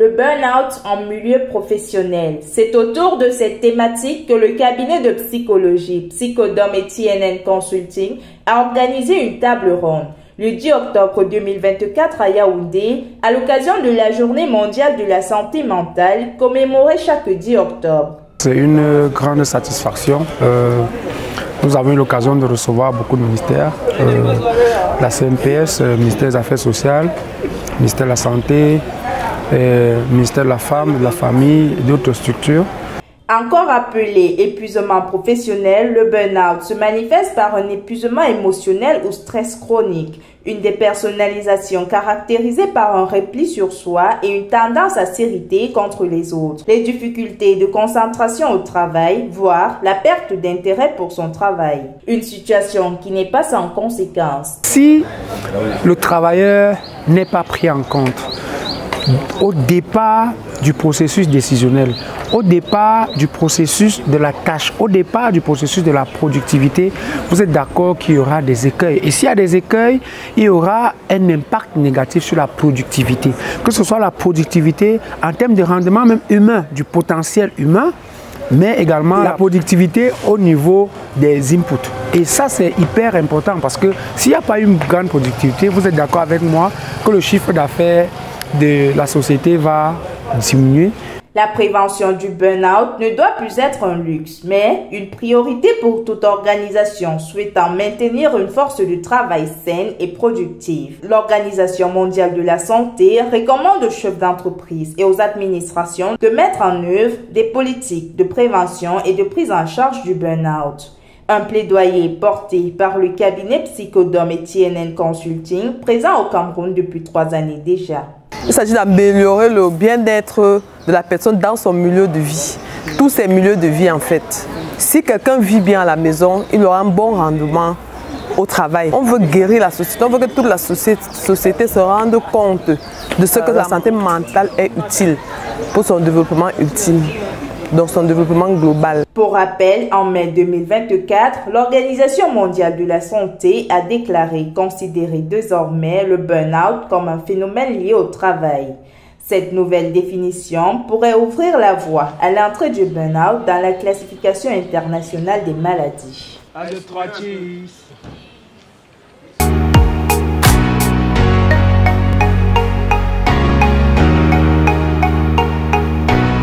le burn-out en milieu professionnel. C'est autour de cette thématique que le cabinet de psychologie Psychodome et TNN Consulting a organisé une table ronde le 10 octobre 2024 à Yaoundé, à l'occasion de la Journée mondiale de la santé mentale, commémorée chaque 10 octobre. C'est une grande satisfaction. Nous avons eu l'occasion de recevoir beaucoup de ministères, la CNPS, ministère des Affaires sociales, ministère de la Santé, ministère de la Femme, de la Famille et d'autres structures. Encore appelé épuisement professionnel, le burn-out se manifeste par un épuisement émotionnel ou stress chronique, une dépersonnalisation caractérisée par un repli sur soi et une tendance à s'irriter contre les autres, les difficultés de concentration au travail, voire la perte d'intérêt pour son travail. Une situation qui n'est pas sans conséquences. Si le travailleur n'est pas pris en compte au départ du processus décisionnel, au départ du processus de la tâche, au départ du processus de la productivité, vous êtes d'accord qu'il y aura des écueils. Et s'il y a des écueils, il y aura un impact négatif sur la productivité. Que ce soit la productivité en termes de rendement même humain, du potentiel humain, mais également la productivité au niveau des inputs. Et ça, c'est hyper important parce que s'il n'y a pas une grande productivité, vous êtes d'accord avec moi que le chiffre d'affaires de la société va diminuer. La prévention du burn-out ne doit plus être un luxe, mais une priorité pour toute organisation souhaitant maintenir une force de travail saine et productive. L'Organisation mondiale de la santé recommande aux chefs d'entreprise et aux administrations de mettre en œuvre des politiques de prévention et de prise en charge du burn-out. Un plaidoyer porté par le cabinet Psychodome et TNN Consulting, présent au Cameroun depuis 3 années déjà. Il s'agit d'améliorer le bien-être de la personne dans son milieu de vie, tous ses milieux de vie en fait. Si quelqu'un vit bien à la maison, il aura un bon rendement au travail. On veut guérir la société, on veut que toute la société se rende compte de ce que la santé mentale est utile pour son développement ultime, donc son développement global. Pour rappel, en mai 2024, l'Organisation mondiale de la santé a déclaré considérer désormais le burn-out comme un phénomène lié au travail. Cette nouvelle définition pourrait ouvrir la voie à l'entrée du burn-out dans la classification internationale des maladies. 1, 2, 3, cheese.